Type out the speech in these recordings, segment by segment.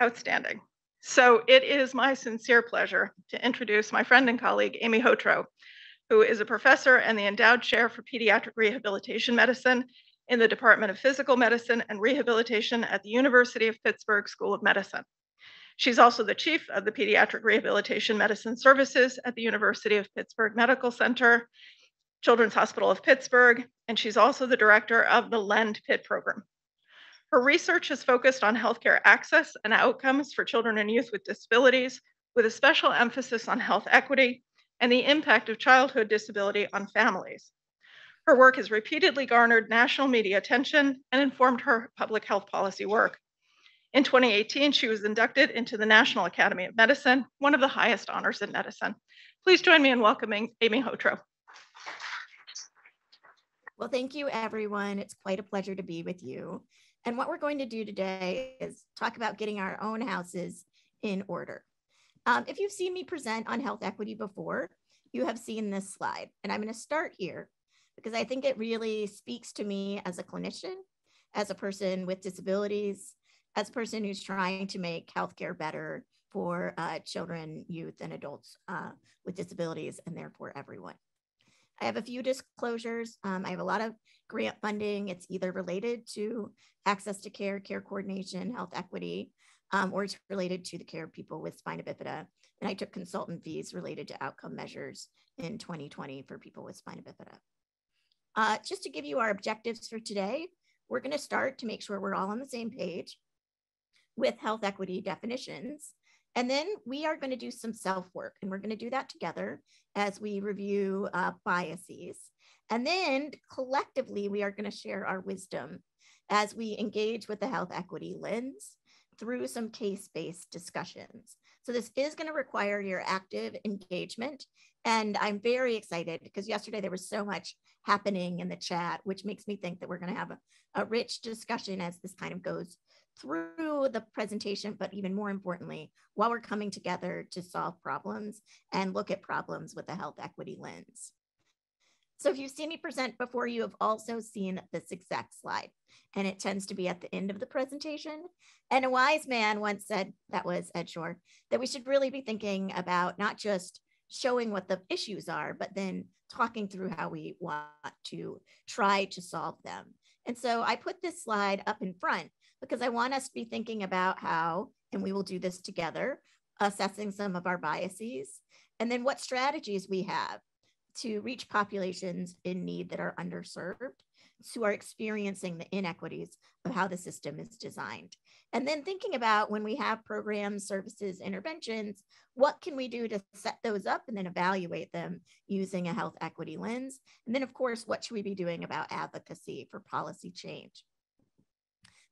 Outstanding. So it is my sincere pleasure to introduce my friend and colleague, Amy Hotro, who is a professor and the endowed chair for pediatric rehabilitation medicine in the Department of Physical Medicine and Rehabilitation at the University of Pittsburgh School of Medicine. She's also the chief of the Pediatric Rehabilitation Medicine Services at the University of Pittsburgh Medical Center, Children's Hospital of Pittsburgh, and she's also the director of the LEND PIT program. Her research is focused on healthcare access and outcomes for children and youth with disabilities, with a special emphasis on health equity and the impact of childhood disability on families. Her work has repeatedly garnered national media attention and informed her public health policy work. In 2018, she was inducted into the National Academy of Medicine, one of the highest honors in medicine. Please join me in welcoming Amy Hotro. Well, thank you, everyone. It's quite a pleasure to be with you. And what we're going to do today is talk about getting our own houses in order. If you've seen me present on health equity before, you have seen this slide. And I'm going to start here because I think it really speaks to me as a clinician, as a person with disabilities, as a person who's trying to make healthcare better for children, youth, and adults with disabilities, and therefore everyone. I have a few disclosures. I have a lot of grant funding. It's either related to access to care, care coordination, health equity, or it's related to the care of people with spina bifida. And I took consultant fees related to outcome measures in 2020 for people with spina bifida. Just to give you our objectives for today, we're going to start to make sure we're all on the same page with health equity definitions. And then we are going to do some self-work, and we're going to do that together as we review biases. And then collectively, we are going to share our wisdom as we engage with the health equity lens through some case-based discussions. So this is going to require your active engagement. And I'm very excited because yesterday there was so much happening in the chat, which makes me think that we're going to have a rich discussion as this kind of goes through the presentation, but even more importantly, while we're coming together to solve problems and look at problems with a health equity lens. So if you've seen me present before, you have also seen this exact slide, and it tends to be at the end of the presentation. And a wise man once said, that was Ed Shore, that we should really be thinking about not just showing what the issues are, but then talking through how we want to try to solve them. And so I put this slide up in front because I want us to be thinking about how, and we will do this together, assessing some of our biases, and then what strategies we have to reach populations in need that are underserved, who are experiencing the inequities of how the system is designed. And then thinking about when we have programs, services, interventions, what can we do to set those up and then evaluate them using a health equity lens? And then of course, what should we be doing about advocacy for policy change?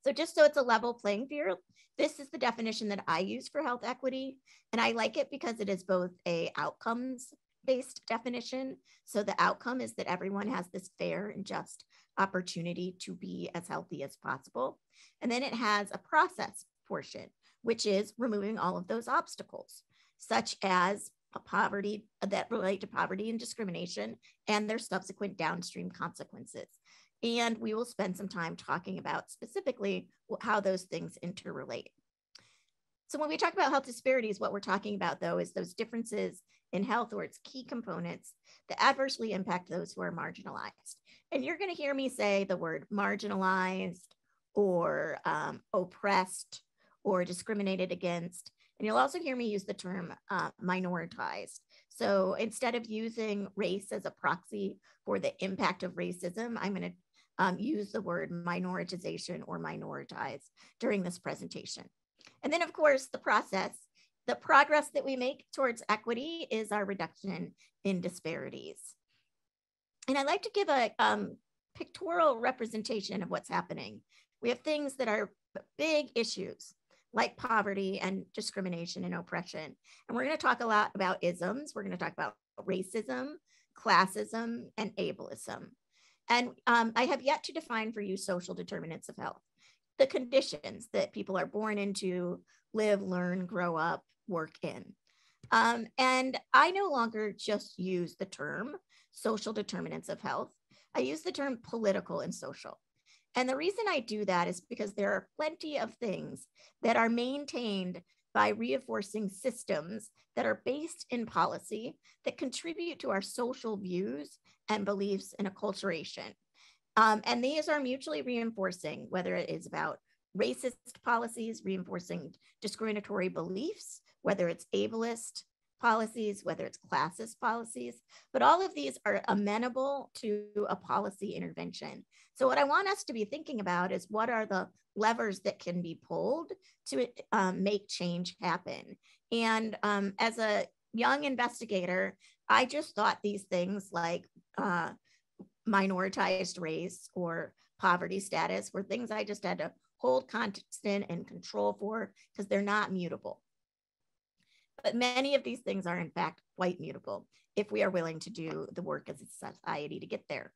So just so it's a level playing field, this is the definition that I use for health equity. And I like it because it is both a outcomes-based definition. So the outcome is that everyone has this fair and just opportunity to be as healthy as possible. And then it has a process portion, which is removing all of those obstacles, such as poverty that relate to poverty and discrimination and their subsequent downstream consequences. And we will spend some time talking about specifically how those things interrelate. So when we talk about health disparities, what we're talking about though is those differences in health or its key components that adversely impact those who are marginalized. And you're going to hear me say the word marginalized or oppressed or discriminated against. And you'll also hear me use the term minoritized. So instead of using race as a proxy for the impact of racism, I'm going to use the word minoritization or minoritize during this presentation. And then of course, the progress that we make towards equity is our reduction in disparities. And I like to give a pictorial representation of what's happening. We have things that are big issues like poverty and discrimination and oppression. And we're going to talk a lot about isms. We're going to talk about racism, classism, and ableism. And I have yet to define for you social determinants of health, the conditions that people are born into, live, learn, grow up, work in. And I no longer just use the term social determinants of health. I use the term political and social. And the reason I do that is because there are plenty of things that are maintained by reinforcing systems that are based in policy that contribute to our social views and beliefs in acculturation. And these are mutually reinforcing, whether it is about racist policies, reinforcing discriminatory beliefs, whether it's ableist policies, whether it's classist policies, but all of these are amenable to a policy intervention. So what I want us to be thinking about is what are the levers that can be pulled to make change happen. And as a young investigator, I just thought these things like minoritized race or poverty status were things I just had to hold constant and control for because they're not mutable. But many of these things are in fact quite mutable if we are willing to do the work as a society to get there.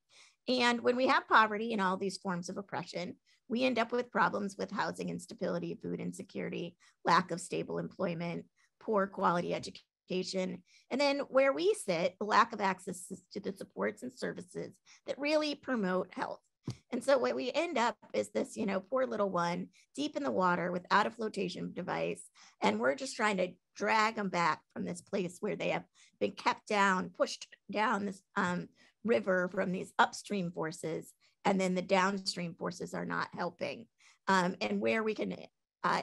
And when we have poverty and all these forms of oppression, we end up with problems with housing instability, food insecurity, lack of stable employment, poor quality education, and then where we sit, the lack of access to the supports and services that really promote health. And so what we end up is this, poor little one deep in the water without a flotation device. And we're just trying to drag them back from this place where they have been kept down, pushed down this river from these upstream forces. And then the downstream forces are not helping. And where we can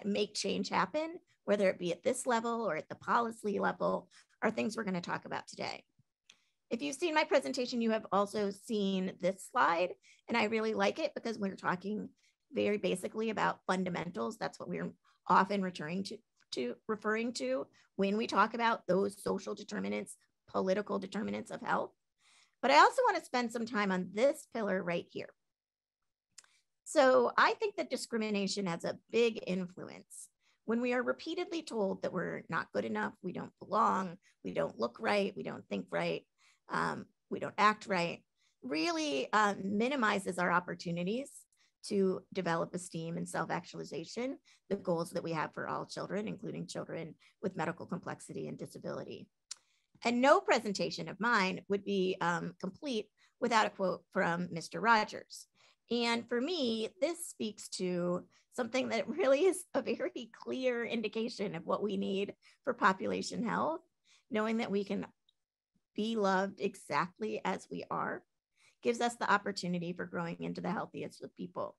make change happen, whether it be at this level or at the policy level, are things we're going to talk about today. If you've seen my presentation, you have also seen this slide, and I really like it because we're talking very basically about fundamentals. That's what we're often referring to when we talk about those social determinants, political determinants of health. But I also want to spend some time on this pillar right here. So I think that discrimination has a big influence. When we are repeatedly told that we're not good enough, we don't belong, we don't look right, we don't think right, we don't act right, really minimizes our opportunities to develop esteem and self-actualization, the goals that we have for all children, including children with medical complexity and disability. And no presentation of mine would be complete without a quote from Mr. Rogers. And for me, this speaks to something that really is a very clear indication of what we need for population health, knowing that we can be loved exactly as we are, gives us the opportunity for growing into the healthiest of people.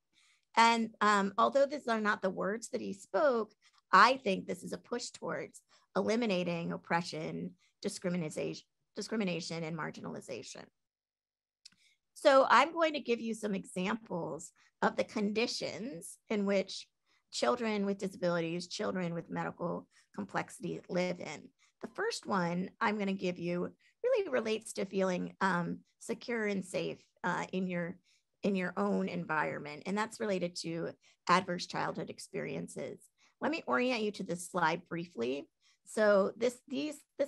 And although these are not the words that he spoke, I think this is a push towards eliminating oppression, discrimination, and marginalization. So I'm going to give you some examples of the conditions in which children with disabilities, children with medical complexity live in. The first one I'm going to give you really relates to feeling secure and safe in your own environment. And that's related to adverse childhood experiences. Let me orient you to this slide briefly. So this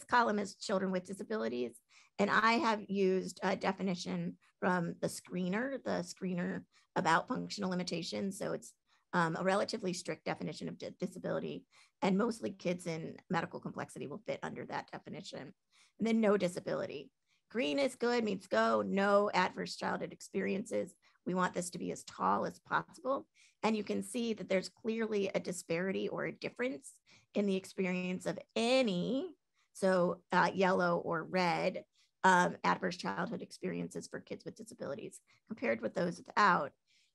column is children with disabilities. And I have used a definition from the screener about functional limitations. So it's a relatively strict definition of disability. And mostly kids in medical complexity will fit under that definition. And then no disability. Green is good, means go, no adverse childhood experiences. We want this to be as tall as possible. And you can see that there's clearly a disparity or a difference in the experience of any, so yellow or red, adverse childhood experiences for kids with disabilities compared with those without.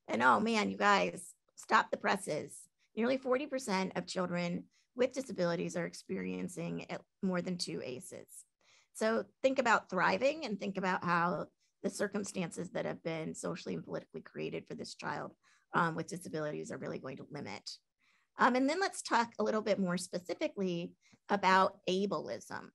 And oh man, you guys, stop the presses. Nearly 40% of children with disabilities are experiencing more than 2 ACEs. So think about thriving and think about how the circumstances that have been socially and politically created for this child with disabilities are really going to limit. And then let's talk a little bit more specifically about ableism.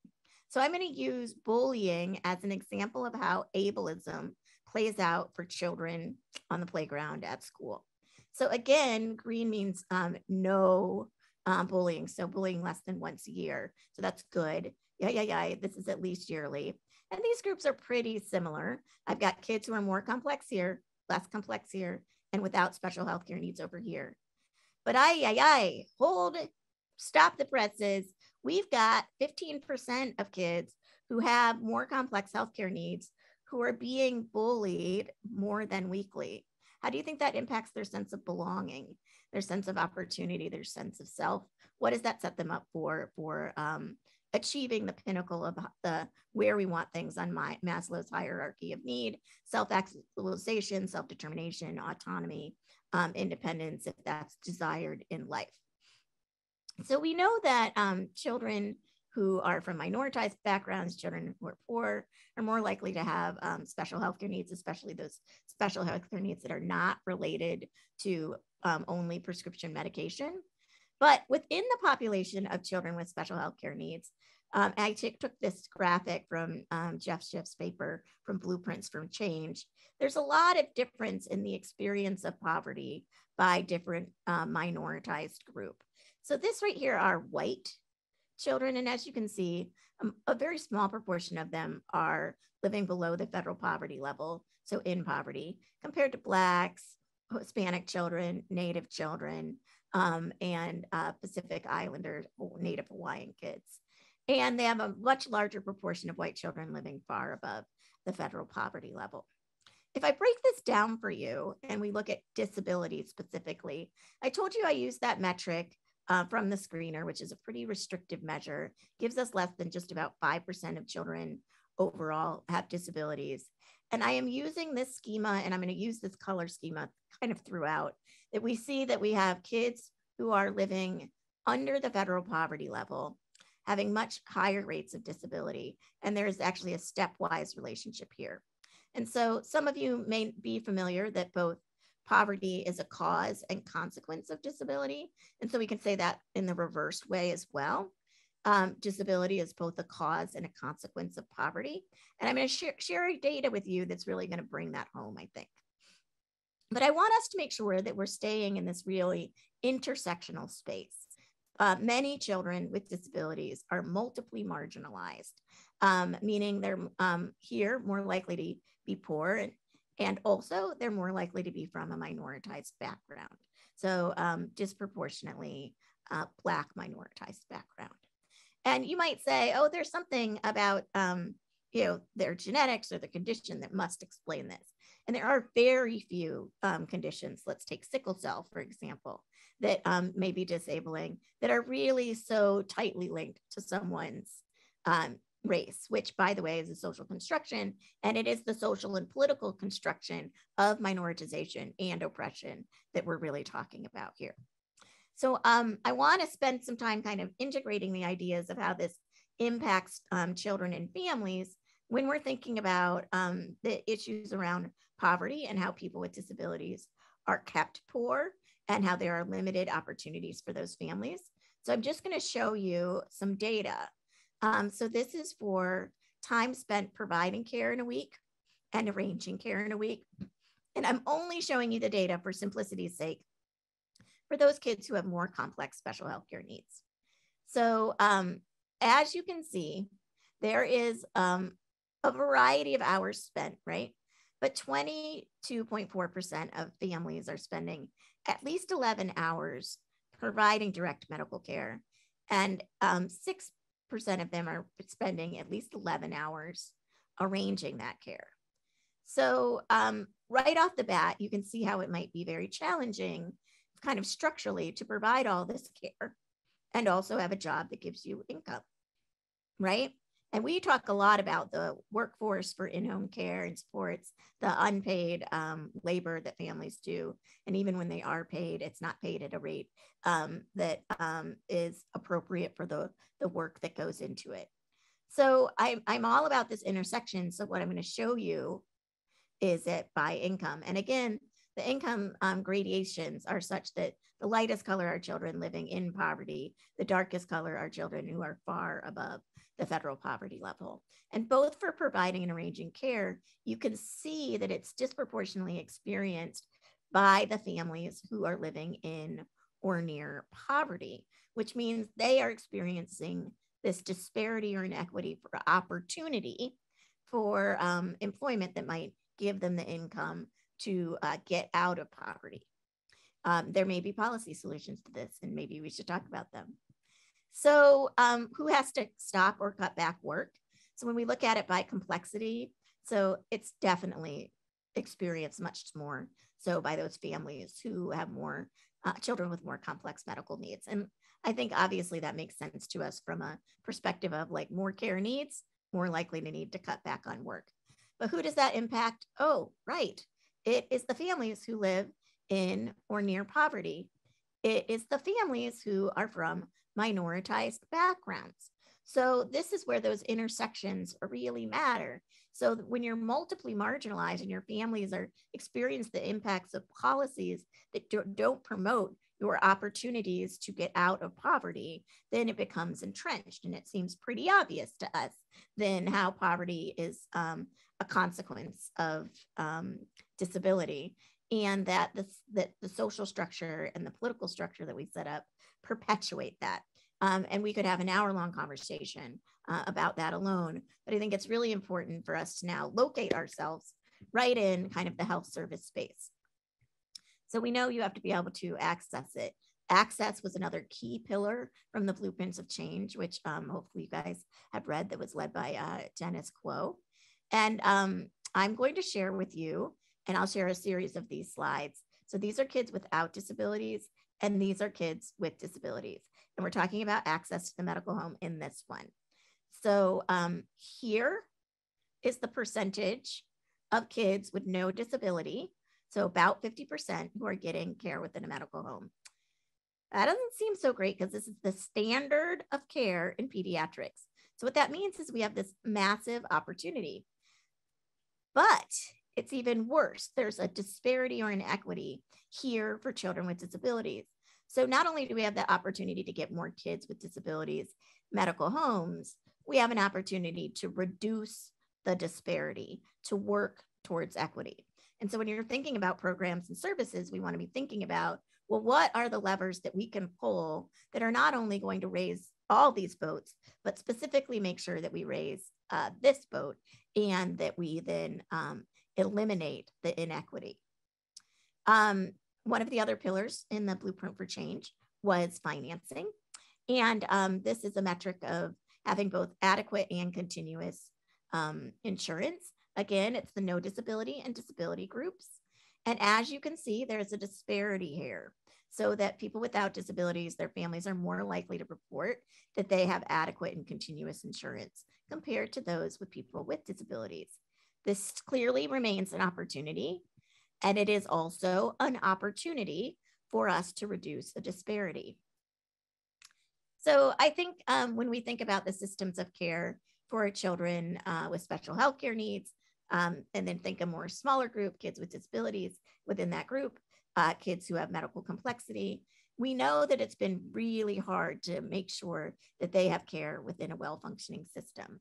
So I'm going to use bullying as an example of how ableism plays out for children on the playground at school. So again, green means no bullying. So bullying less than once a year. So that's good. Yeah. This is at least yearly. And these groups are pretty similar. I've got kids who are more complex here, less complex here, and without special healthcare needs over here. But stop the presses. We've got 15% of kids who have more complex healthcare needs who are being bullied more than weekly. how do you think that impacts their sense of belonging, their sense of opportunity, their sense of self? What does that set them up for achieving the pinnacle of the where we want things on Maslow's hierarchy of need: self-actualization, self-determination, autonomy, independence, if that's desired in life. So we know that children who are from minoritized backgrounds, children who are poor, are more likely to have special healthcare needs, especially those special healthcare needs that are not related to only prescription medication. But within the population of children with special healthcare needs, I took this graphic from Jeff Schiff's paper from Blueprints from Change. There's a lot of difference in the experience of poverty by different minoritized group. So this right here are white children. And as you can see, a very small proportion of them are living below the federal poverty level, so in poverty, compared to Blacks, Hispanic children, Native children, and Pacific Islander, Native Hawaiian kids. And they have a much larger proportion of white children living far above the federal poverty level. If I break this down for you and we look at disability specifically, I told you I used that metric from the screener, which is a pretty restrictive measure, gives us less than just about 5% of children overall have disabilities. And I am using this schema, and I'm going to use this color schema kind of throughout, that we see that we have kids who are living under the federal poverty level, having much higher rates of disability. And there's actually a stepwise relationship here. And so some of you may be familiar that both poverty is a cause and consequence of disability. And so we can say that in the reversed way as well. Disability is both a cause and a consequence of poverty. And I'm going to share data with you that's really going to bring that home, I think. But I want us to make sure that we're staying in this really intersectional space. Many children with disabilities are multiply marginalized, meaning they're here more likely to be poor, and also they're more likely to be from a minoritized background. So disproportionately Black minoritized background. And you might say, oh, there's something about their genetics or the condition that must explain this. And there are very few conditions. Let's take sickle cell, for example, that may be disabling, that are really so tightly linked to someone's race, which, by the way, is a social construction. And it is the social and political construction of minoritization and oppression that we're really talking about here. So I want to spend some time kind of integrating the ideas of how this impacts children and families when we're thinking about the issues around poverty and how people with disabilities are kept poor and how there are limited opportunities for those families. So I'm just going to show you some data. So this is for time spent providing care in a week and arranging care in a week. And I'm only showing you the data for simplicity's sake for those kids who have more complex special healthcare needs. So as you can see, there is a variety of hours spent, right? But 22.4% of families are spending at least 11 hours providing direct medical care, and 6% of them are spending at least 11 hours arranging that care. So right off the bat, you can see how it might be very challenging kind of structurally to provide all this care and also have a job that gives you income, right? And we talk a lot about the workforce for in-home care and supports the unpaid labor that families do. And even when they are paid, it's not paid at a rate that is appropriate for the work that goes into it. So I'm all about this intersection. So what I'm going to show you is it by income. And again, the income gradations are such that the lightest color are children living in poverty. The darkest color are children who are far above the federal poverty level. And both for providing and arranging care, you can see that it's disproportionately experienced by the families who are living in or near poverty, which means they are experiencing this disparity or inequity for opportunity for employment that might give them the income to get out of poverty. There may be policy solutions to this, and maybe we should talk about them. So who has to stop or cut back work? So when we look at it by complexity, so it's definitely experienced much more So by those families who have more children with more complex medical needs. And I think obviously that makes sense to us from a perspective of like more care needs, more likely to need to cut back on work. But who does that impact? Oh, right. It is the families who live in or near poverty. It is the families who are from minoritized backgrounds. So this is where those intersections really matter. So when you're multiply marginalized and your families are experience the impacts of policies that don't promote your opportunities to get out of poverty, then it becomes entrenched. And it seems pretty obvious to us then how poverty is a consequence of disability, and that the social structure and the political structure that we set up perpetuate that. And we could have an hour-long conversation about that alone. But I think it's really important for us to now locate ourselves right in kind of the health service space. So we know you have to be able to access it. Access was another key pillar from the Blueprints of Change, which hopefully you guys have read, that was led by Dennis Quo. And I'm going to share with you, and I'll share a series of these slides. So these are kids without disabilities, and these are kids with disabilities. And we're talking about access to the medical home in this one. So here is the percentage of kids with no disability. So about 50% who are getting care within a medical home. That doesn't seem so great because this is the standard of care in pediatrics. So what that means is we have this massive opportunity. But it's even worse. There's a disparity or inequity here for children with disabilities. So not only do we have the opportunity to get more kids with disabilities medical homes, we have an opportunity to reduce the disparity, to work towards equity. And so when you're thinking about programs and services, we want to be thinking about, well, what are the levers that we can pull that are not only going to raise all these boats, but specifically make sure that we raise this boat, and that we then eliminate the inequity. One of the other pillars in the Blueprint for Change was financing. And this is a metric of having both adequate and continuous insurance. Again, it's the no disability and disability groups. And as you can see, there's a disparity here, so that people without disabilities, their families are more likely to report that they have adequate and continuous insurance compared to those with people with disabilities. This clearly remains an opportunity, and it is also an opportunity for us to reduce the disparity. So I think when we think about the systems of care for children with special healthcare needs, and then think a more smaller group, kids with disabilities within that group, kids who have medical complexity, we know that it's been really hard to make sure that they have care within a well-functioning system.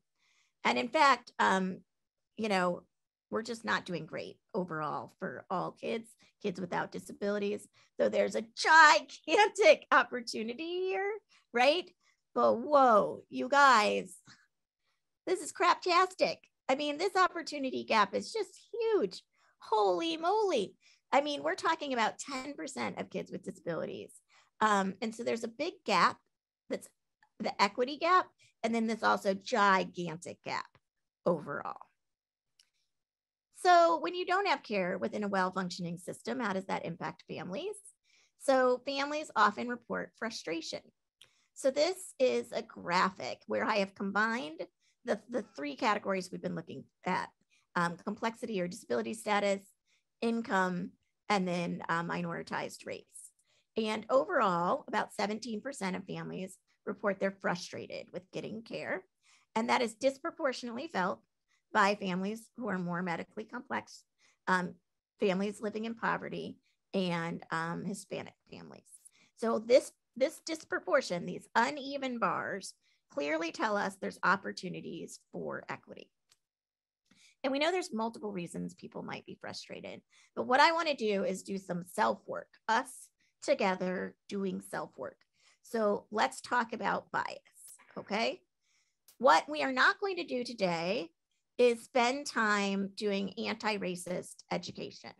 And in fact, you know, we're just not doing great overall for all kids without disabilities. So there's a gigantic opportunity here, right? But whoa, you guys, this is craptastic. I mean, this opportunity gap is just huge. Holy moly. I mean, we're talking about 10% of kids with disabilities. And so there's a big gap, that's the equity gap. And then there's also gigantic gap overall. So when you don't have care within a well-functioning system, how does that impact families? So families often report frustration. So this is a graphic where I have combined the three categories we've been looking at: complexity or disability status, income, and then minoritized race. And overall, about 17% of families report they're frustrated with getting care. And that is disproportionately felt by families who are more medically complex, families living in poverty, and Hispanic families. So this disproportion, these uneven bars, clearly tell us there's opportunities for equity. And we know there's multiple reasons people might be frustrated, but what I want to do is do some self-work, us together doing self-work. So let's talk about bias, okay? What we are not going to do today is spend time doing anti-racist education.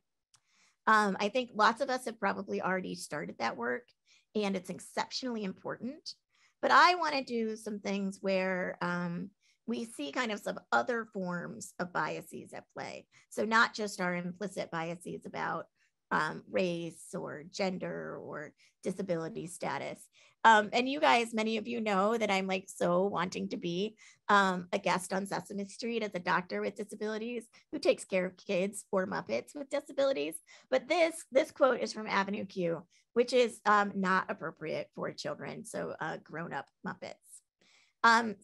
I think lots of us have probably already started that work, and it's exceptionally important. But I want to do some things where we see kind of some other forms of biases at play. So not just our implicit biases about race or gender or disability status. And you guys, many of you know that I'm like so wanting to be a guest on Sesame Street as a doctor with disabilities who takes care of kids or Muppets with disabilities. But this quote is from Avenue Q, which is not appropriate for children, so grown-up Muppets.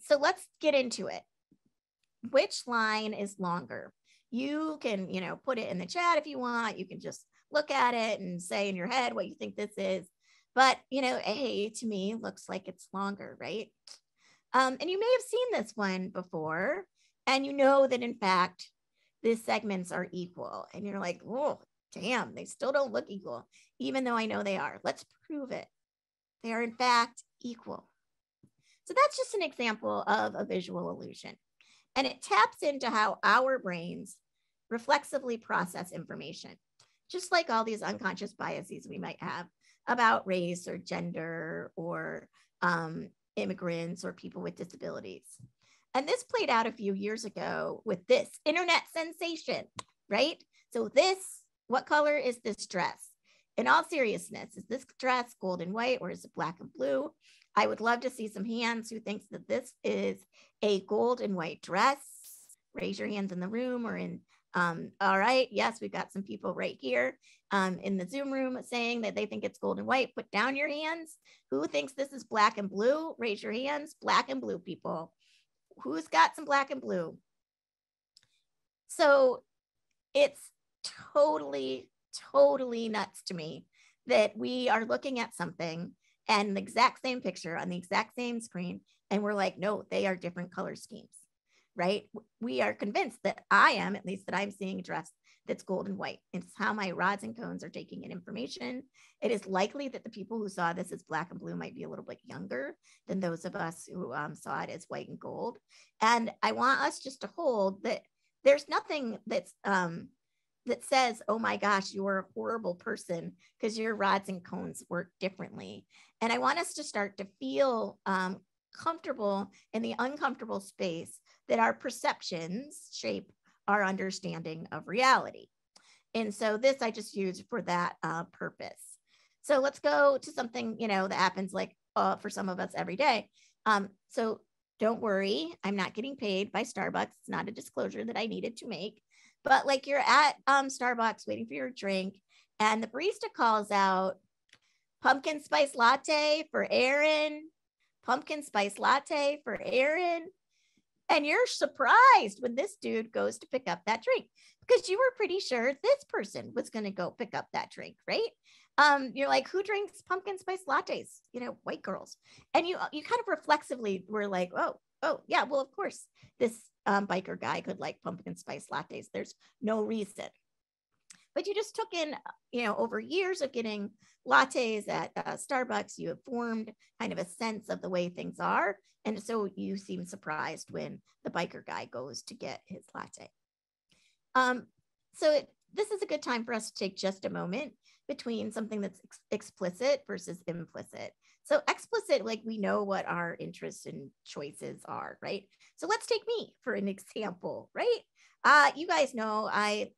So let's get into it. Which line is longer? You can, put it in the chat if you want. You can just look at it and say in your head what you think this is. But, A to me looks like it's longer, right? And you may have seen this one before, and you know that in fact, these segments are equal. And you're like, oh, damn, they still don't look equal, even though I know they are. Let's prove it. They are in fact equal. So that's just an example of a visual illusion. And it taps into how our brains reflexively process information, just like all these unconscious biases we might have about race or gender or immigrants or people with disabilities. And this played out a few years ago with this internet sensation, right? So what color is this dress? In all seriousness, is this dress gold and white or is it black and blue? I would love to see some hands who thinks that this is a gold and white dress. Raise your hands in the room or in, all right, yes, we've got some people right here in the Zoom room saying that they think it's gold and white. Put down your hands. Who thinks this is black and blue? Raise your hands. Black and blue people. Who's got some black and blue? So it's totally, totally nuts to me that we are looking at something and the exact same picture on the exact same screen, and we're like, no, they are different color schemes, right? We are convinced that at least that I'm seeing a dress that's gold and white. It's how my rods and cones are taking in information. It is likely that the people who saw this as black and blue might be a little bit younger than those of us who saw it as white and gold. And I want us just to hold that there's nothing that's that says, oh my gosh, you're a horrible person because your rods and cones work differently. And I want us to start to feel comfortable in the uncomfortable space that our perceptions shape our understanding of reality. And so this I just used for that purpose. So let's go to something, that happens like for some of us every day. So don't worry, I'm not getting paid by Starbucks. It's not a disclosure that I needed to make. But like you're at Starbucks waiting for your drink and the barista calls out, pumpkin spice latte for Aaron, pumpkin spice latte for Aaron. And you're surprised when this dude goes to pick up that drink because you were pretty sure this person was going to go pick up that drink, right? You're like, who drinks pumpkin spice lattes? White girls. And you kind of reflexively were like, oh yeah, well, of course, this biker guy could like pumpkin spice lattes. There's no reason. But you just took in, over years of getting lattes at Starbucks, you have formed kind of a sense of the way things are. And so you seem surprised when the biker guy goes to get his latte. This is a good time for us to take just a moment between something that's explicit versus implicit. So explicit, like we know what our interests and choices are, right? So let's take me for an example, right? You guys know I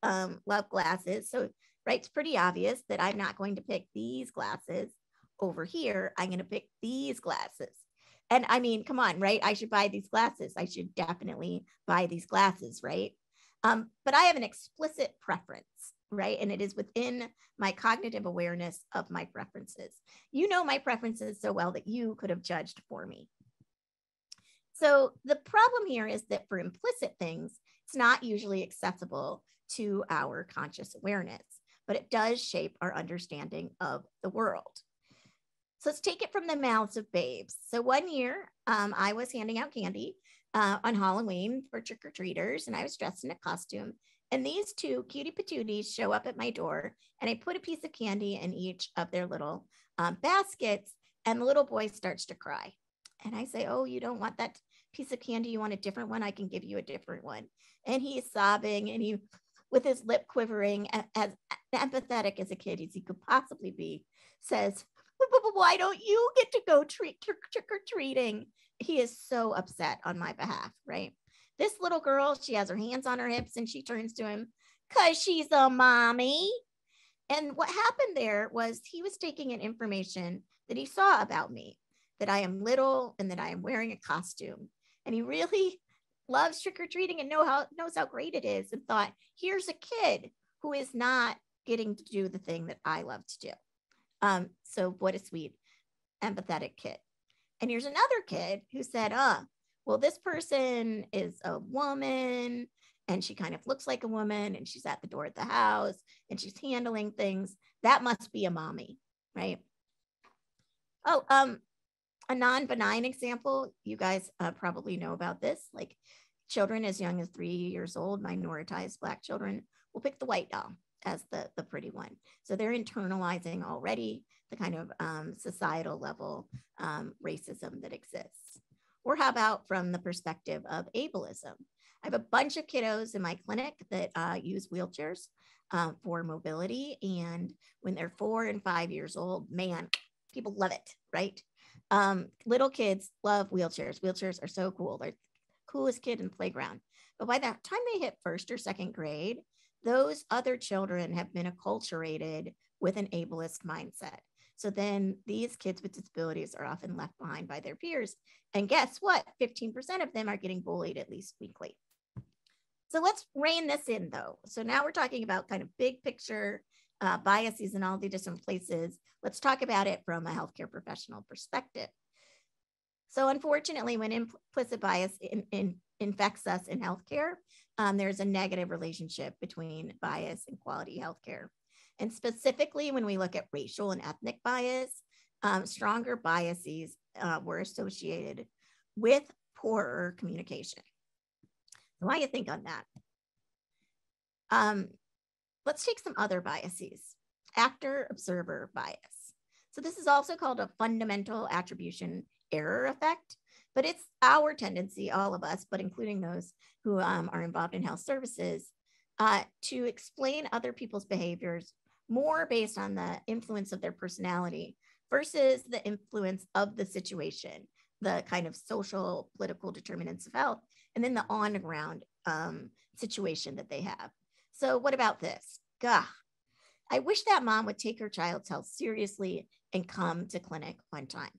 love glasses. So, right, it's pretty obvious that I'm not going to pick these glasses over here. I'm going to pick these glasses. And I mean, come on, right? I should buy these glasses. I should definitely buy these glasses, right? But I have an explicit preference, right? And it is within my cognitive awareness of my preferences. You know my preferences so well that you could have judged for me. So the problem here is that for implicit things, it's not usually accessible to our conscious awareness, but it does shape our understanding of the world. So let's take it from the mouths of babes. So one year I was handing out candy on Halloween for trick-or-treaters, and I was dressed in a costume. And these two cutie patooties show up at my door, and I put a piece of candy in each of their little baskets, and the little boy starts to cry. And I say, oh, you don't want that piece of candy? You want a different one? I can give you a different one. And he's sobbing, and he, with his lip quivering, as empathetic as a kid as he could possibly be, says, why don't you get to go trick-or-treating? He is so upset on my behalf, right? This little girl, she has her hands on her hips and she turns to him, because she's a mommy. And what happened there was he was taking in information that he saw about me, that I am little and that I am wearing a costume. And he really loves trick-or-treating and knows how great it is, and thought, here's a kid who is not getting to do the thing that I love to do. So what a sweet, empathetic kid. And here's another kid who said, well, this person is a woman and she kind of looks like a woman and she's at the door of the house and she's handling things. That must be a mommy, right? Oh, a non-benign example, you guys probably know about this, like children as young as 3 years old, minoritized Black children, will pick the white doll as the pretty one. So they're internalizing already the kind of societal level racism that exists. Or how about from the perspective of ableism? I have a bunch of kiddos in my clinic that use wheelchairs for mobility. And when they're 4 and 5 years old, man, people love it, right? Little kids love wheelchairs. Wheelchairs are so cool. They're the coolest kid in the playground. But by the time they hit 1st or 2nd grade, those other children have been acculturated with an ableist mindset. So then these kids with disabilities are often left behind by their peers. And guess what? 15% of them are getting bullied at least weekly. So let's rein this in though. So now we're talking about kind of big picture biases in all the different places. Let's talk about it from a healthcare professional perspective. So unfortunately, when implicit bias infects us in healthcare, there's a negative relationship between bias and quality healthcare. And specifically, when we look at racial and ethnic bias, stronger biases were associated with poorer communication. So why do you think on that? Let's take some other biases. Actor-observer bias. So this is also called a fundamental attribution error effect, but it's our tendency, all of us, but including those who are involved in health services, to explain other people's behaviors more based on the influence of their personality versus the influence of the situation, the kind of social, political determinants of health, and then the on-the-ground situation that they have. So what about this? Gah, I wish that mom would take her child's health seriously and come to clinic on time.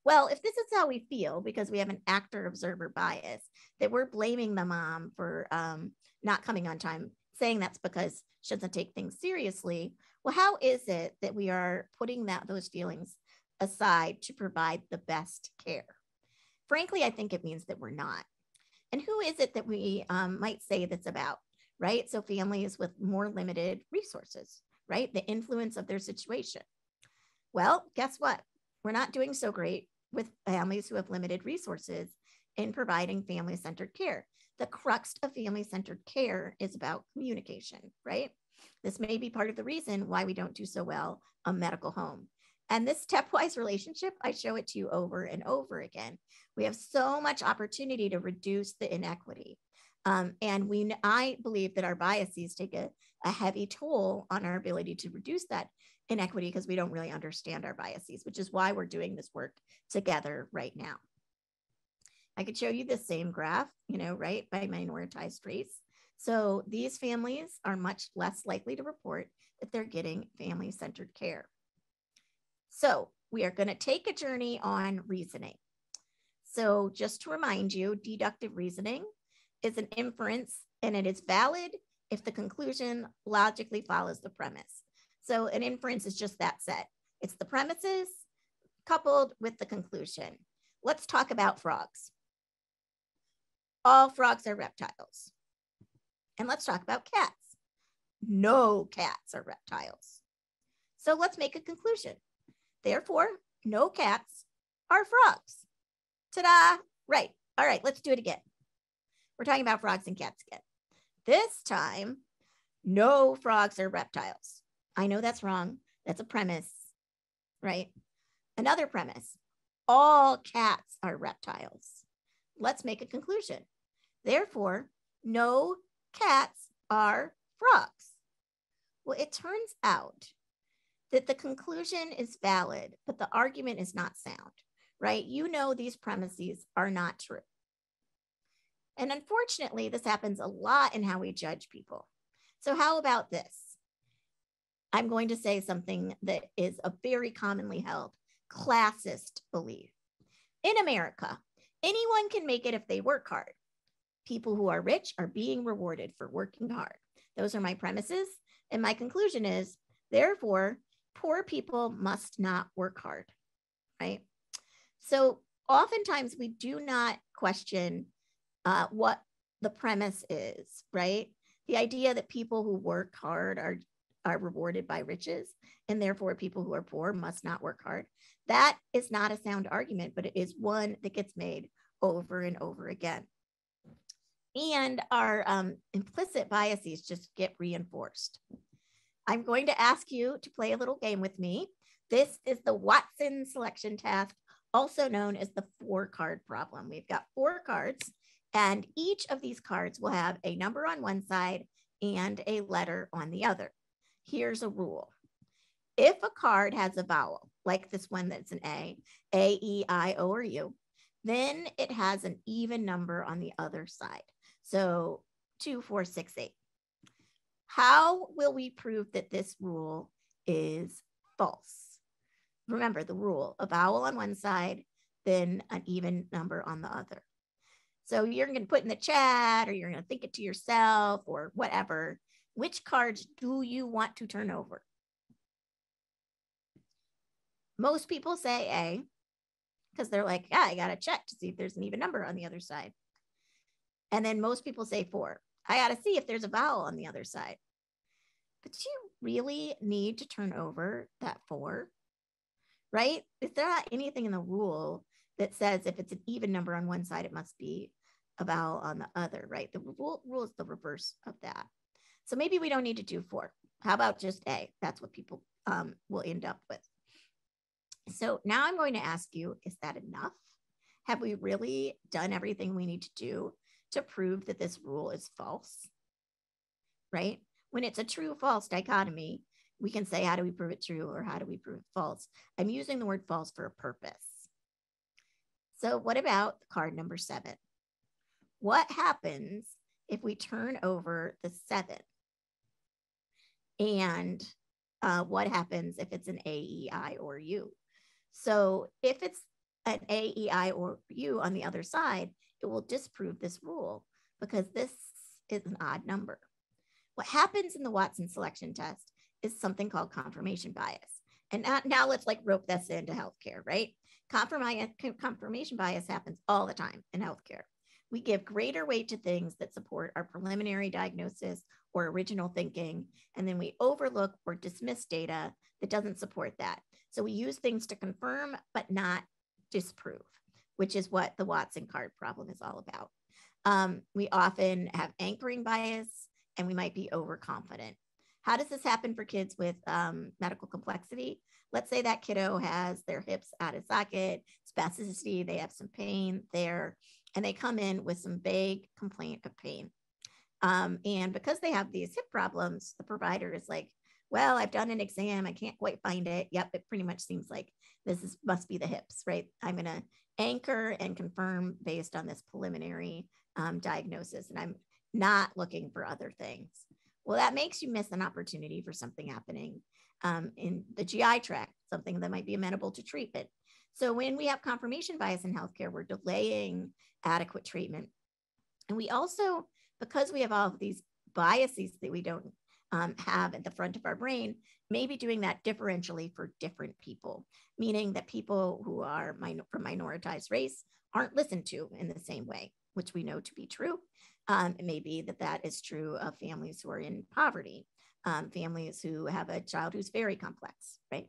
Well, if this is how we feel because we have an actor-observer bias, that we're blaming the mom for not coming on time, saying that's because she doesn't take things seriously, well, how is it that we are putting those feelings aside to provide the best care? Frankly, I think it means that we're not. And who is it that we might say that's about, right? So families with more limited resources, right? The influence of their situation. Well, guess what? We're not doing so great with families who have limited resources in providing family-centered care. The crux of family-centered care is about communication, right? This may be part of the reason why we don't do so well on medical home. And this stepwise relationship, I show it to you over and over again. We have so much opportunity to reduce the inequity. I believe that our biases take a heavy toll on our ability to reduce that inequity because we don't really understand our biases, which is why we're doing this work together right now. I could show you the same graph, right, by minoritized race. So these families are much less likely to report that they're getting family-centered care. So we are going to take a journey on reasoning. So just to remind you, deductive reasoning is an inference, and it is valid if the conclusion logically follows the premise. So an inference is just that set. It's the premises coupled with the conclusion. Let's talk about frogs. All frogs are reptiles. And let's talk about cats. No cats are reptiles. So let's make a conclusion. Therefore, no cats are frogs. Ta-da! Right. All right, let's do it again. We're talking about frogs and cats again. This time, no frogs are reptiles. I know that's wrong. That's a premise, right? Another premise, all cats are reptiles. Let's make a conclusion. Therefore, no cats are frogs. Well, it turns out that the conclusion is valid, but the argument is not sound, right? These premises are not true. And unfortunately, this happens a lot in how we judge people. So how about this? I'm going to say something that is a very commonly held classist belief. In America, anyone can make it if they work hard. People who are rich are being rewarded for working hard. Those are my premises. And my conclusion is, therefore, poor people must not work hard, right? So oftentimes we do not question what the premise is, right? The idea that people who work hard are rewarded by riches, and therefore people who are poor must not work hard. That is not a sound argument, but it is one that gets made over and over again. And our implicit biases just get reinforced. I'm going to ask you to play a little game with me. This is the Watson selection test, also known as the 4-card problem. We've got 4 cards, and each of these cards will have a number on one side and a letter on the other. Here's a rule. If a card has a vowel, like this one that's an A, E, I, O, or U, then it has an even number on the other side. So 2, 4, 6, 8. How will we prove that this rule is false? Remember the rule, a vowel on one side, then an even number on the other. So you're going to put in the chat, or you're going to think it to yourself, or whatever. Which cards do you want to turn over? Most people say A, because they're like, yeah, I got to check to see if there's an even number on the other side. And then most people say 4. I got to see if there's a vowel on the other side. But do you really need to turn over that 4? Right? Is there not anything in the rule that says if it's an even number on one side, it must be a vowel on the other, right? The rule is the reverse of that. So maybe we don't need to do 4. How about just A? That's what people will end up with. So now I'm going to ask you, is that enough? Have we really done everything we need to do to prove that this rule is false? Right? When it's a true-false dichotomy, we can say, how do we prove it true, or how do we prove it false? I'm using the word false for a purpose. So what about card number 7? What happens if we turn over the 7? And what happens if it's an A, E, I, or U? So if it's an A, E, I, or U on the other side, it will disprove this rule because this is an odd number. What happens in the Watson selection test is something called confirmation bias. And now let's like rope this into healthcare, right? Confirmation bias happens all the time in healthcare. We give greater weight to things that support our preliminary diagnosis or original thinking, and then we overlook or dismiss data that doesn't support that. So we use things to confirm, but not disprove, which is what the Watson card problem is all about. We often have anchoring bias, and we might be overconfident. How does this happen for kids with medical complexity? Let's say that kiddo has their hips out of socket, spasticity, they have some pain there, and they come in with some vague complaint of pain. And because they have these hip problems, the provider is like, well, I've done an exam, I can't quite find it. Yep, it pretty much seems like must be the hips, right? I'm gonna anchor and confirm based on this preliminary diagnosis, and I'm not looking for other things. Well, that makes you miss an opportunity for something happening in the GI tract, something that might be amenable to treatment. So when we have confirmation bias in healthcare, we're delaying adequate treatment. And we also, because we have all of these biases that we don't have at the front of our brain, maybe doing that differentially for different people, meaning that people who are from minoritized race aren't listened to in the same way, which we know to be true. It may be that is true of families who are in poverty, families who have a child who's very complex, right?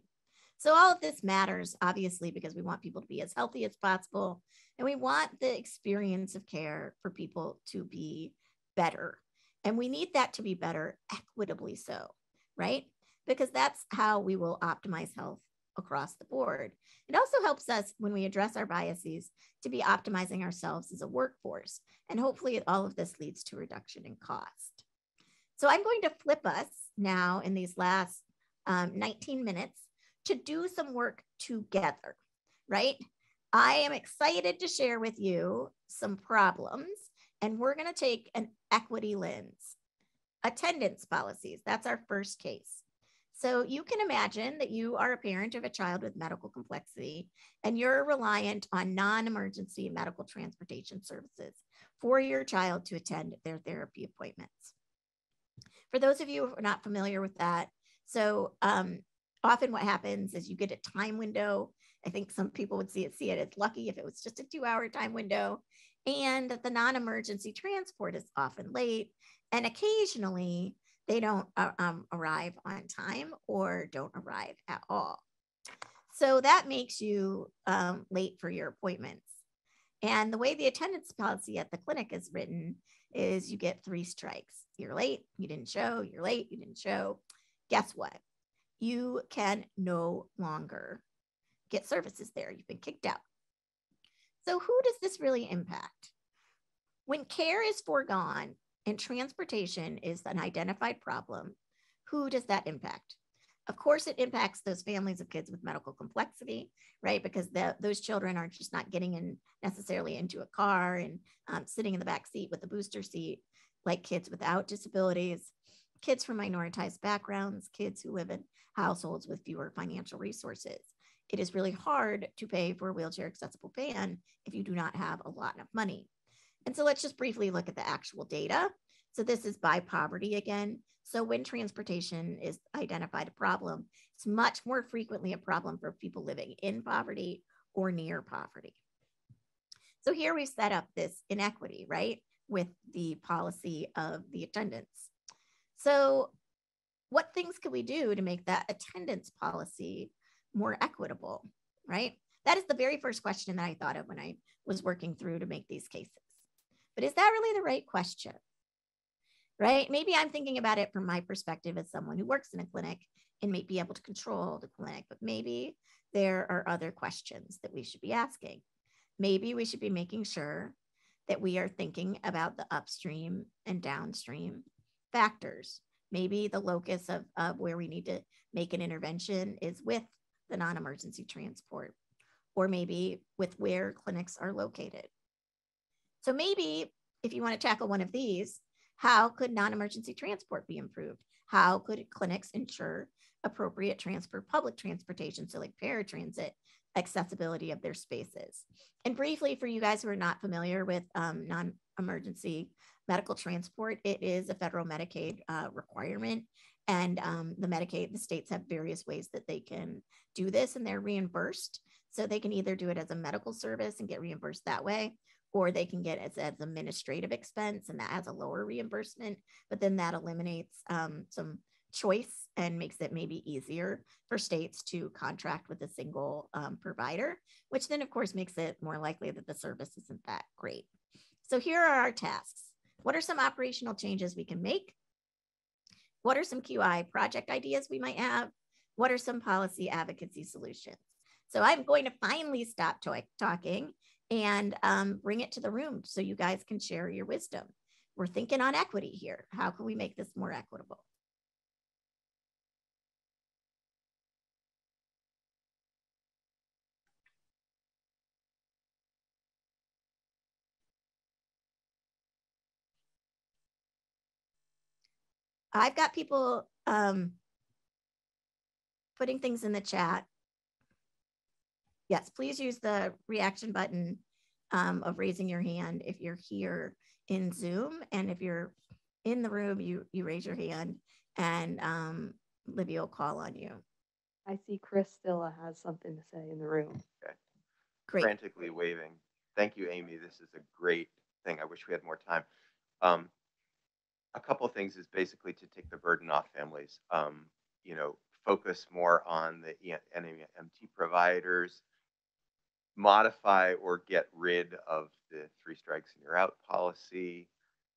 So all of this matters, obviously, because we want people to be as healthy as possible, and we want the experience of care for people to be better. And we need that to be better equitably so, right? Because that's how we will optimize health across the board. It also helps us when we address our biases to be optimizing ourselves as a workforce. And hopefully all of this leads to reduction in cost. So I'm going to flip us now in these last 19 minutes to do some work together, right? I am excited to share with you some problems, and we're going to take an equity lens. Attendance policies, that's our first case. So you can imagine that you are a parent of a child with medical complexity and you're reliant on non-emergency medical transportation services for your child to attend their therapy appointments. For those of you who are not familiar with that, so often what happens is you get a time window. I think some people would see it as lucky if it was just a 2-hour time window, and the non-emergency transport is often late, and occasionally they don't arrive on time or don't arrive at all. So that makes you late for your appointments. And the way the attendance policy at the clinic is written is you get 3 strikes. You're late, you didn't show, you're late, you didn't show. Guess what? You can no longer get services there. You've been kicked out. So who does this really impact? When care is foregone and transportation is an identified problem, who does that impact? Of course, it impacts those families of kids with medical complexity, right? Because those children are just not getting in necessarily into a car and sitting in the back seat with the booster seat, like kids without disabilities, kids from minoritized backgrounds, kids who live in households with fewer financial resources. It is really hard to pay for a wheelchair accessible van if you do not have a lot of money. And so let's just briefly look at the actual data. So this is by poverty again. So when transportation is identified a problem, it's much more frequently a problem for people living in poverty or near poverty. So here we've set up this inequity, right, with the policy of the attendance. So what things can we do to make that attendance policy more equitable, right? That is the very first question that I thought of when I was working through to make these cases. But is that really the right question? Right? Maybe I'm thinking about it from my perspective as someone who works in a clinic and may be able to control the clinic, but maybe there are other questions that we should be asking. Maybe we should be making sure that we are thinking about the upstream and downstream factors. Maybe the locus of where we need to make an intervention is with the non-emergency transport, or maybe with where clinics are located. So maybe if you want to tackle one of these, how could non-emergency transport be improved? How could clinics ensure appropriate public transportation, so like paratransit, accessibility of their spaces? And briefly, for you guys who are not familiar with non-emergency medical transport, it is a federal Medicaid requirement. And the states have various ways that they can do this, and they're reimbursed. So they can either do it as a medical service and get reimbursed that way, or they can get it as administrative expense, and that has a lower reimbursement, but then that eliminates some choice and makes it maybe easier for states to contract with a single provider, which then of course makes it more likely that the service isn't that great. So here are our tasks. What are some operational changes we can make? What are some QI project ideas we might have? What are some policy advocacy solutions? So I'm going to finally stop talking and bring it to the room so you guys can share your wisdom. We're thinking on equity here. How can we make this more equitable? I've got people putting things in the chat. Yes, please use the reaction button of raising your hand if you're here in Zoom. And if you're in the room, you raise your hand and Libby will call on you. I see Chris Stilla has something to say in the room. Okay. Great. Frantically waving. Thank you, Amy. This is a great thing. I wish we had more time. A couple of things is basically to take the burden off families. Focus more on the NEMT providers, modify or get rid of the 3 strikes and you're out policy.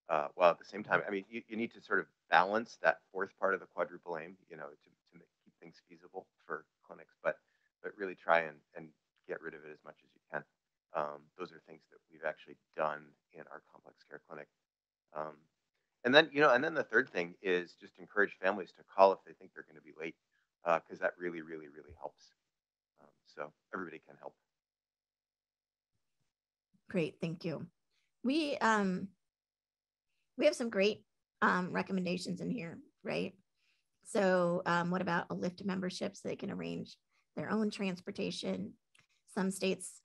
While at the same time, I mean, you need to sort of balance that 4th part of the quadruple aim, to keep things feasible for clinics, but really try and get rid of it as much as you can. Those are things that we've actually done in our complex care clinic. And then the third thing is just encourage families to call if they think they're going to be late, because that really, really, really helps. So everybody can help. Great, thank you. We have some great recommendations in here, right? So what about a Lyft membership so they can arrange their own transportation? Some states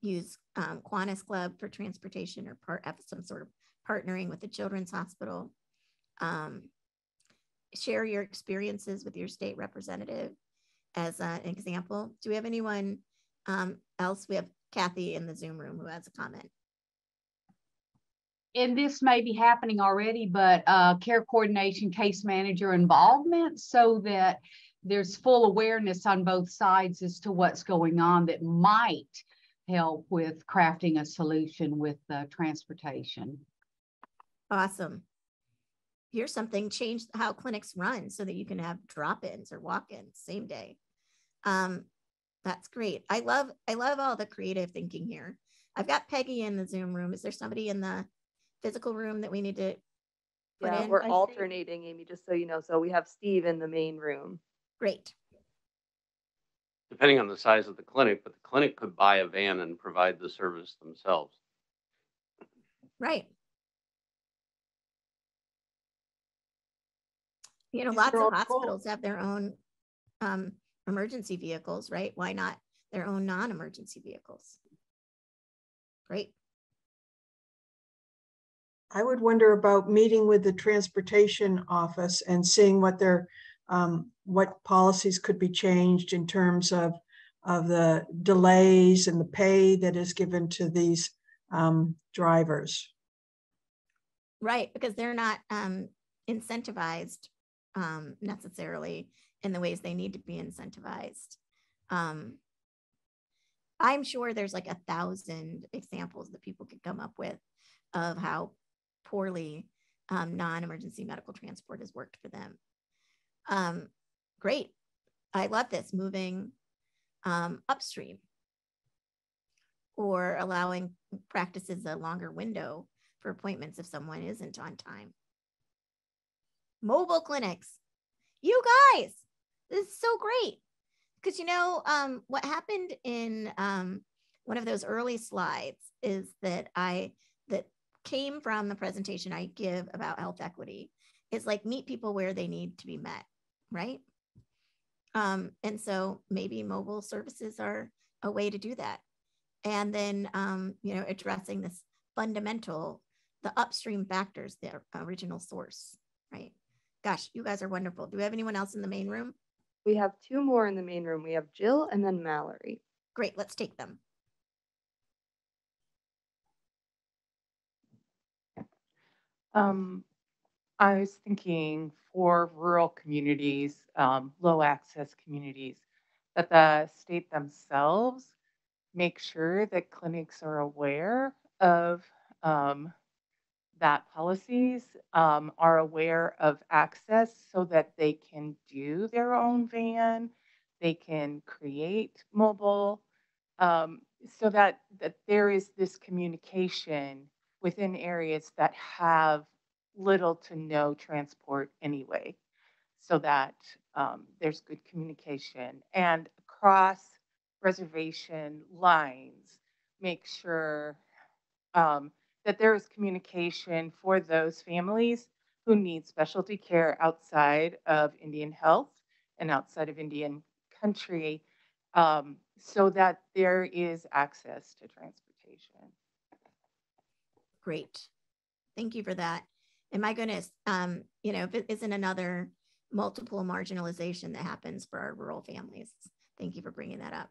use Kiwanis Club for transportation, or have some sort of partnering with the Children's Hospital. Share your experiences with your state representative as an example. Do we have anyone else? We have Kathy in the Zoom room who has a comment. And this may be happening already, but care coordination, case manager involvement, so that there's full awareness on both sides as to what's going on that might help with crafting a solution with transportation. Awesome. Here's something: change how clinics run so that you can have drop-ins or walk-ins same day. That's great. I love all the creative thinking here. I've got Peggy in the Zoom room. Is there somebody in the physical room that we need to put in? We're alternating, Amy, just so you know. So we have Steve in the main room. Great. Depending on the size of the clinic, but the clinic could buy a van and provide the service themselves. Right. You know, lots of hospitals have their own emergency vehicles, right? Why not their own non-emergency vehicles? Great. I would wonder about meeting with the transportation office and seeing what their what policies could be changed in terms of the delays and the pay that is given to these drivers. Right, because they're not incentivized necessarily in the ways they need to be incentivized. I'm sure there's like 1,000 examples that people could come up with of how poorly non-emergency medical transport has worked for them. Great. I love this, moving upstream or allowing practices a longer window for appointments if someone isn't on time. Mobile clinics. You guys, this is so great. Because, you know, what happened in one of those early slides is that came from the presentation I give about health equity is like meet people where they need to be met, right? And so maybe mobile services are a way to do that. And then, you know, addressing this fundamental, the upstream factors, the original source, right? Gosh, you guys are wonderful. Do we have anyone else in the main room? We have two more in the main room. We have Jill and then Mallory. Great, let's take them. I was thinking for rural communities, low access communities, that the state themselves make sure that clinics are aware of that policies, are aware of access so that they can do their own van, they can create mobile, so that there is this communication within areas that have little to no transport anyway, so that there's good communication. And across reservation lines, make sure that there is communication for those families who need specialty care outside of Indian Health and outside of Indian country, so that there is access to transportation. Great. Thank you for that. And my goodness, you know, if it isn't another multiple marginalization that happens for our rural families. Thank you for bringing that up.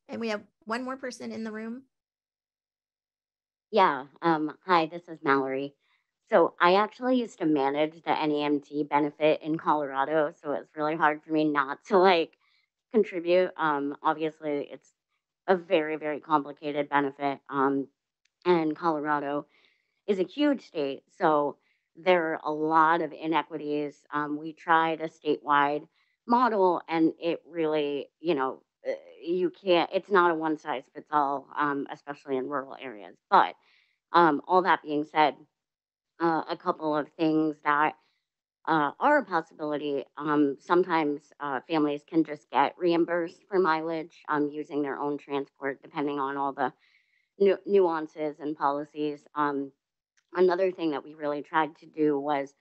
And we have one more person in the room. Yeah. Hi, this is Mallory. So I actually used to manage the NEMT benefit in Colorado, so it's really hard for me not to like contribute. Obviously, it's a very, very complicated benefit. And Colorado is a huge state, so there are a lot of inequities. We tried a statewide model, and it really, you know, you can't. It's not a one size fits all, especially in rural areas. But all that being said, a couple of things that are a possibility. Sometimes families can just get reimbursed for mileage using their own transport, depending on all the nuances and policies. Another thing that we really tried to do was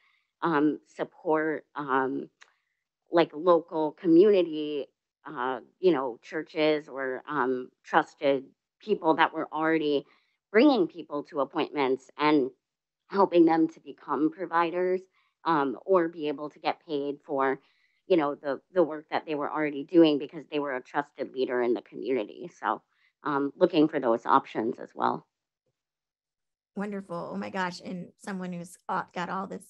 support like local community, churches or trusted people that were already bringing people to appointments and helping them to become providers, or be able to get paid for, the work that they were already doing because they were a trusted leader in the community. So looking for those options as well. Wonderful. Oh my gosh. And someone who's got all this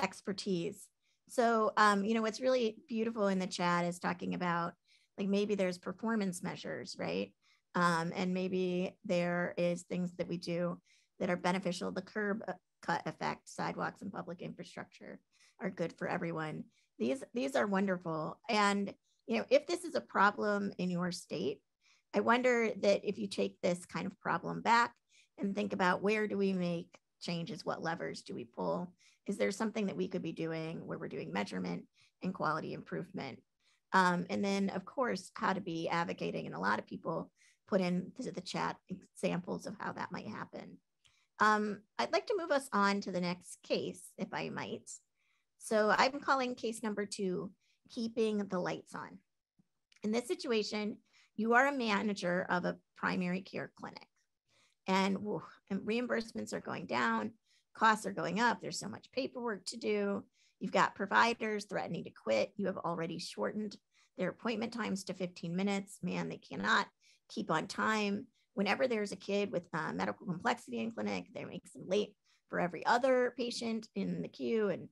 expertise. So, what's really beautiful in the chat is talking about like maybe there's performance measures, right? And maybe there is things that we do that are beneficial. The curb cut effect, sidewalks and public infrastructure are good for everyone. These are wonderful. And, if this is a problem in your state, I wonder that if you take this kind of problem back and think about where do we make changes? What levers do we pull? Is there something that we could be doing where we're doing measurement and quality improvement? And then, of course, how to be advocating. And a lot of people put into the chat examples of how that might happen. I'd like to move us on to the next case, if I might. So I'm calling case number 2, keeping the lights on. In this situation, you are a manager of a primary care clinic. And reimbursements are going down, costs are going up. There's so much paperwork to do. You've got providers threatening to quit. You have already shortened their appointment times to 15 minutes. Man, they cannot keep on time. Whenever there's a kid with medical complexity in clinic, they make them late for every other patient in the queue. And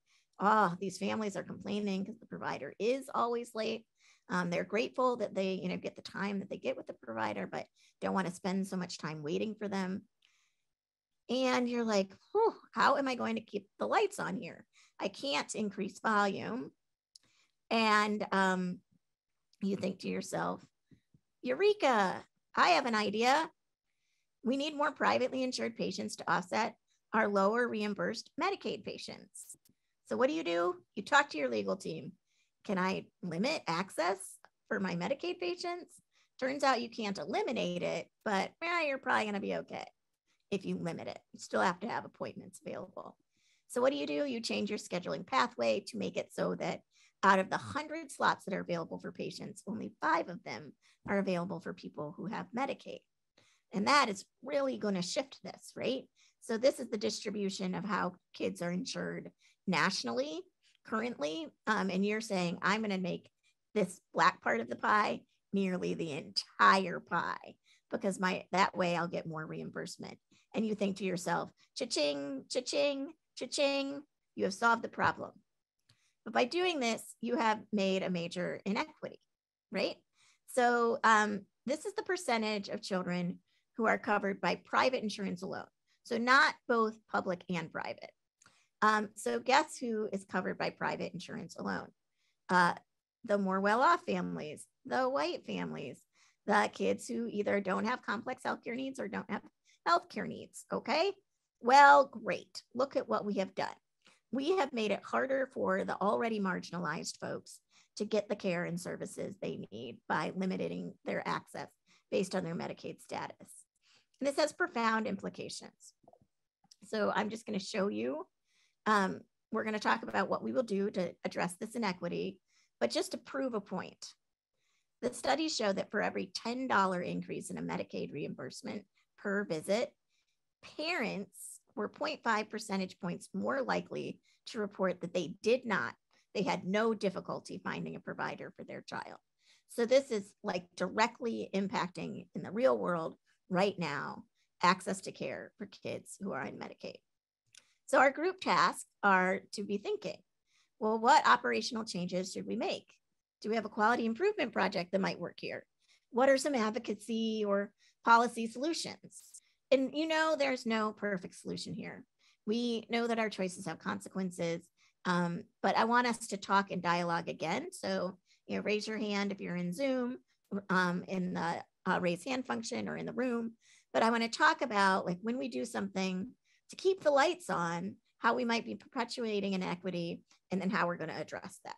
these families are complaining because the provider is always late. They're grateful that they, get the time that they get with the provider, but don't want to spend so much time waiting for them. And you're like, how am I going to keep the lights on here? I can't increase volume. And you think to yourself, Eureka, I have an idea. We need more privately insured patients to offset our lower reimbursed Medicaid patients. So what do? You talk to your legal team. Can I limit access for my Medicaid patients? Turns out you can't eliminate it, but you're probably going to be okay if you limit it. You still have to have appointments available. So what do? You change your scheduling pathway to make it so that out of the 100 slots that are available for patients, only 5 of them are available for people who have Medicaid. And that is really going to shift this, right? So this is the distribution of how kids are insured nationally currently. And you're saying, I'm going to make this black part of the pie nearly the entire pie because that way I'll get more reimbursement. And you think to yourself, cha-ching, cha-ching, cha-ching, you have solved the problem. But by doing this, you have made a major inequity, right? So this is the percentage of children who are covered by private insurance alone. So not both public and private. So guess who is covered by private insurance alone? The more well-off families, the white families, the kids who either don't have complex healthcare needs or don't have healthcare needs, okay? Well, great. Look at what we have done. We have made it harder for the already marginalized folks to get the care and services they need by limiting their access based on their Medicaid status. And this has profound implications. So I'm just going to show you. We're going to talk about what we will do to address this inequity, but just to prove a point. The studies show that for every $10 increase in a Medicaid reimbursement per visit, parents were 0.5 percentage points more likely to report that they had no difficulty finding a provider for their child. So this is like directly impacting in the real world right now, access to care for kids who are on Medicaid. So our group tasks are to be thinking, well, what operational changes should we make? Do we have a quality improvement project that might work here? What are some advocacy or policy solutions? And there's no perfect solution here. We know that our choices have consequences, but I want us to talk and dialogue again. So, raise your hand if you're in Zoom, in the raise hand function or in the room. But I want to talk about like when we do something to keep the lights on, how we might be perpetuating inequity, and then how we're going to address that.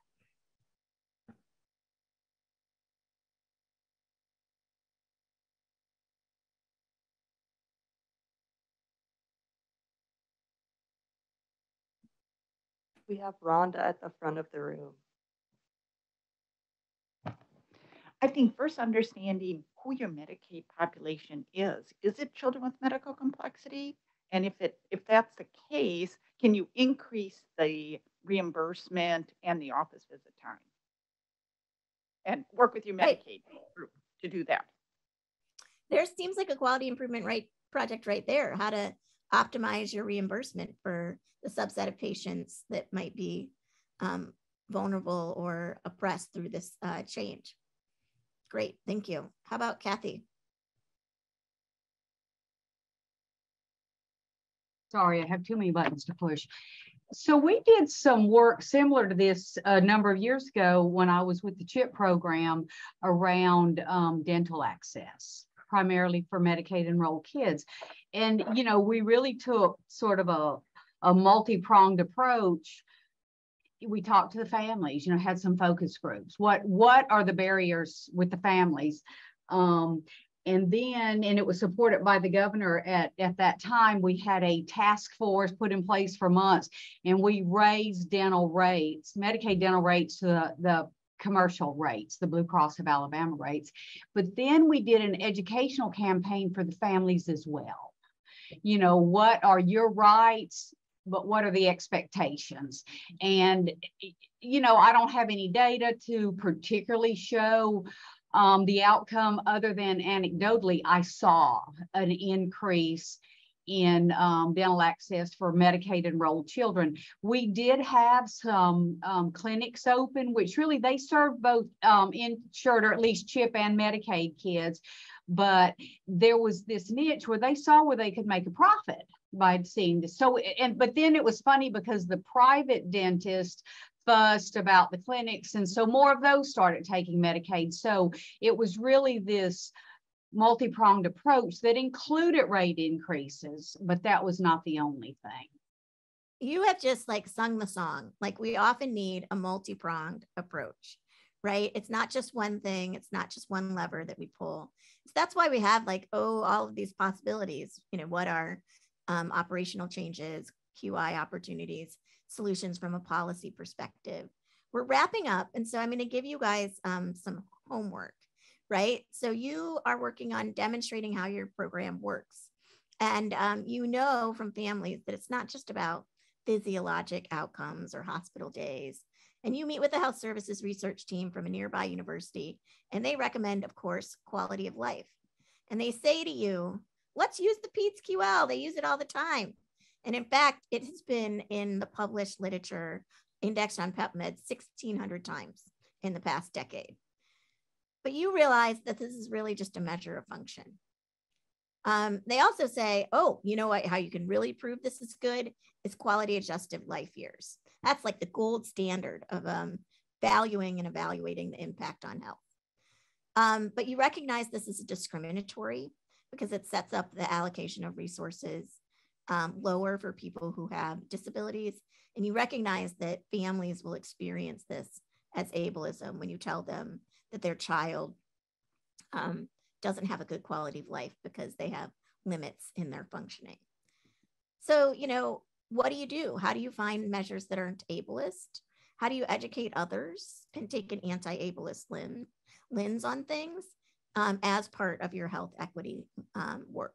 We have Rhonda at the front of the room. I think first understanding who your Medicaid population is. Is it children with medical complexity? And if that's the case, can you increase the reimbursement and the office visit time? And work with your Medicaid group to do that. There seems like a quality improvement project right there, how to optimize your reimbursement for the subset of patients that might be vulnerable or oppressed through this change. Great, thank you. How about Kathy? Sorry, I have too many buttons to push. So we did some work similar to this a number of years ago when I was with the CHIP program around dental access, primarily for Medicaid enrolled kids. And, you know, we really took sort of a multi-pronged approach. We talked to the families, you know, had some focus groups. What are the barriers with the families? And it was supported by the governor at that time. We had a task force put in place for months, and we raised dental rates, Medicaid dental rates to the commercial rates, the Blue Cross of Alabama rates. But then we did an educational campaign for the families as well. You know, what are your rights, but what are the expectations? And, you know, I don't have any data to particularly show the outcome other than anecdotally, I saw an increase in dental access for Medicaid enrolled children. We did have some clinics open, which really they serve both insured or at least CHIP and Medicaid kids. But there was this niche where they saw where they could make a profit by seeing this. So, but then it was funny because the private dentist fussed about the clinics, and so more of those started taking Medicaid. So it was really this multi-pronged approach that included rate increases, but that was not the only thing. You have just like sung the song. Like, we often need a multi-pronged approach, right? It's not just one thing. It's not just one lever that we pull. So that's why we have like, all of these possibilities. You know, what are operational changes, QI opportunities, solutions from a policy perspective. We're wrapping up. And so I'm going to give you guys some homework, right? So you are working on demonstrating how your program works. And you know from families that it's not just about physiologic outcomes or hospital days. And you meet with the health services research team from a nearby university, and they recommend, of course, quality of life. And they say to you, let's use the PEDS QL. They use it all the time. And in fact, it has been in the published literature indexed on PubMed 1,600 times in the past decade. But you realize that this is really just a measure of function. They also say, oh, you know what, how you can really prove this is good is quality adjusted life years. That's like the gold standard of valuing and evaluating the impact on health. But you recognize this is discriminatory because it sets up the allocation of resources lower for people who have disabilities. And you recognize that families will experience this as ableism when you tell them that their child doesn't have a good quality of life because they have limits in their functioning. So, you know, what do? How do you find measures that aren't ableist? How do you educate others and take an anti-ableist lens on things as part of your health equity work?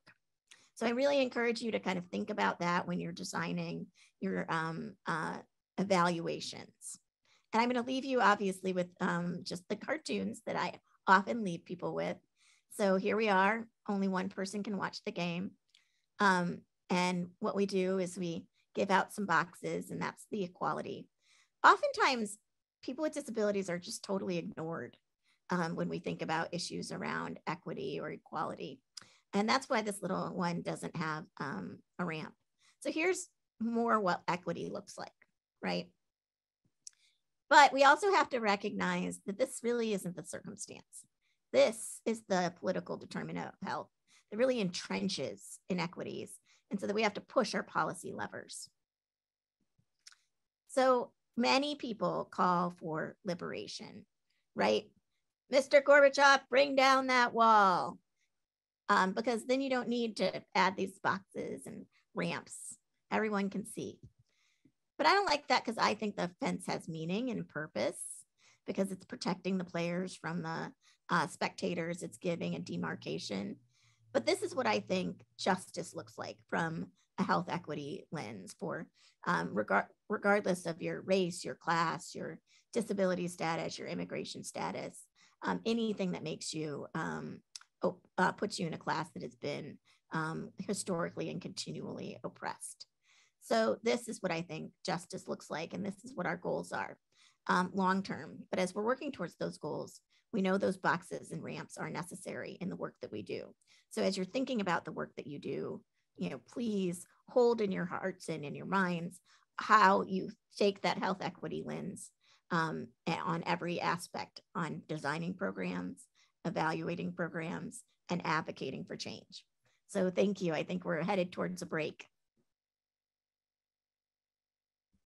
So I really encourage you to kind of think about that when you're designing your evaluations. And I'm going to leave you obviously with just the cartoons that I often leave people with. So here we are, only one person can watch the game. And what we do is we give out some boxes, and that's the equality. Oftentimes, people with disabilities are just totally ignored when we think about issues around equity or equality. And that's why this little one doesn't have a ramp. So here's more what equity looks like, right? But we also have to recognize that this really isn't the circumstance. This is the political determinant of health that really entrenches inequities. And so that we have to push our policy levers. So many people call for liberation, right? Mr. Gorbachev, bring down that wall. Because then you don't need to add these boxes and ramps. Everyone can see. But I don't like that because I think the fence has meaning and purpose because it's protecting the players from the spectators, it's giving a demarcation. But this is what I think justice looks like from a health equity lens for regardless of your race, your class, your disability status, your immigration status, anything that makes you, puts you in a class that has been historically and continually oppressed. So this is what I think justice looks like, and this is what our goals are long term. But as we're working towards those goals, we know those boxes and ramps are necessary in the work that we do. So as you're thinking about the work that you do, please hold in your hearts and in your minds how you take that health equity lens on every aspect, on designing programs, evaluating programs, and advocating for change. So thank you. I think we're headed towards a break.